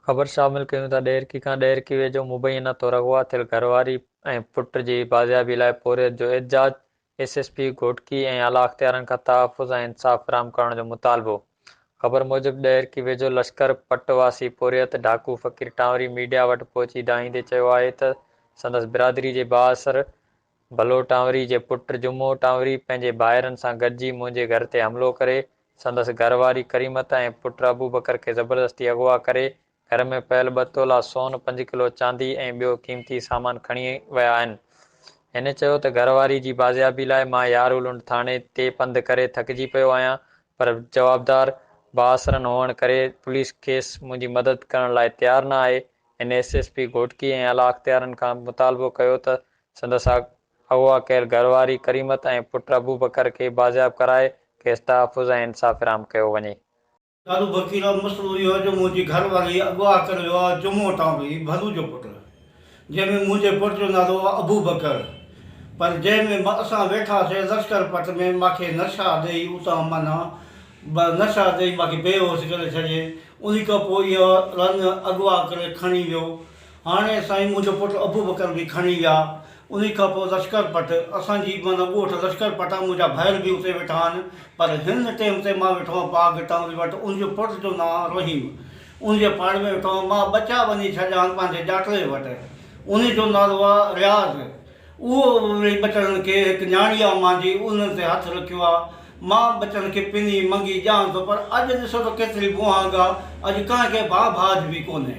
ख़बर शामिल कयूं था। ॾेरकी खां ॾेरकी वेझो मुबैना तौरु अगवा थियल घरवारी ऐं पुट जी बाज़ियाबी लाइ पोरियत जो एहतजाज। एसएसपी घोटकी ऐं आला अख़्तियारनि खां तहफ़्फ़ुज़ ऐं इंसाफ़ फ़राहम करण जो मुतालबो। ख़बर मूजिबि ॾेरकी वेझो लश्कर पटवासी पोरियत ढाकू फ़कीर टांवरी मीडिया वटि पहुची दाहींदे चयो आहे त संदसि बिरादरी जे बाअसर भलो टांवरी जे पुट जुमो टांवरी पंहिंजे भाइरनि सां गॾिजी मुंहिंजे घर ते हमिलो करे संदसि घरवारी करीमत ऐं पुट अबू बकर खे ज़बरदस्ती अगवा करे घर में पयल 2 तोला सोन 5 किलो चांदी ऐं ॿियो क़ीमती सामान खणी विया आहिनि। हिन चयो त घरवारी जी बाज़ियाबी लाइ मां यारुलुंड थाणे ते पंधु करे थकिजी पियो आहियां, पर जवाबदार बाअसरनि हुअण करे पुलिस केस मुंहिंजी मदद करण लाइ तयारु न आहे। हिन एसएसपी घोटकी ऐं आला अख़्तियारनि खां मुतालबो कयो त संदसि अगवा कयल घरवारी करीमत ऐं पुट अबू बकर खे बाज़ियाब कराए खेसि तहफ़्फ़ुज़ ऐं इंसाफ़ फ़राहम कयो वञे। दारू बकीरा मसलो इहो आहे जो मुंहिंजी घरवारी अगवा करे वियो आहे जुमो टांवरी भलू जो पुटु, जंहिंमें मुंहिंजे पुट जो नालो आहे अबू बकर। पर जंहिंमें असां वेठासीं लश्कर पट में, मूंखे नशा ॾेई उतां माना नशा ॾेई मूंखे बेहोश करे छॾे। उन खां पोइ इहो रन अगवा करे खणी वियो। हाणे साईं मुंहिंजो पुटु अबू बकर बि खणी विया। उन खां पोइ लश्कर पट असांजी माना ॻोठ लश्कर पट आहे, मुंहिंजा भाइर बि उते वेठा आहिनि। पर हिन टाइम ते मां वेठो आहियां पाग टांवरी वटि, उनजो पुट जो नालो रहीम, उनजे पाड़ में वेठो आहियां। मां बचा वञी छॾिया आहिनि पंहिंजे ॼाटले वटि, उनजो नालो आहे रियाज़। उहो वरी बचड़नि खे हिकु न्याणी आहे मुंहिंजी, उन ते हथु रखियो आहे। मां बचड़नि खे पिनी मंगी ॾियां थो, पर अॼु ॾिसो त केतिरी बुहांग आहे, अॼु कंहिंखे भाउ भाज बि कोन्हे।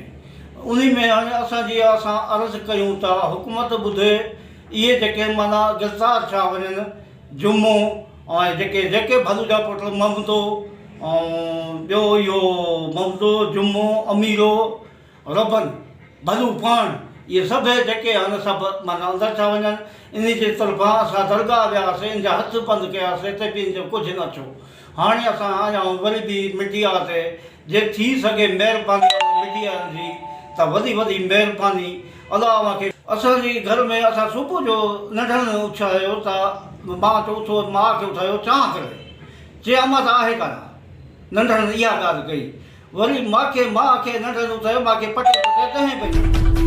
उन में हाणे असां अर्ज़ु कयूं था हुकूमत ॿुधे, इहे जेके माना गिरफ़्तार थिया वञनि जुमो ऐं जेके भलू जा पुट ममदो ऐं ॿियो इहो ममदो जुमो अमीरो रबन भलू पाण, इहे सभु जेके आहिनि सभु माना अंदरि था वञनि। इन जे तरफ़ां असां दरगाह वियासीं, इन जा हथ बंदि कयासीं, हिते बि इन जो कुझु न थियो। हाणे असां आया आहियूं वरी बि मीडिया ते, जे थी सघे महिरबानी मीडिया जी त वॾी वॾी महिरबानी अलाह मूंखे। असांजे घर में असां सुबुह जो नंढनि उछायो त मां चौथो माउ खे उथायो चांहि करे, चई अमा त आहे कान। नंढनि इहा ॻाल्हि कई, वरी माउ खे नंढनि उथायो, मूंखे पटे 10 बजे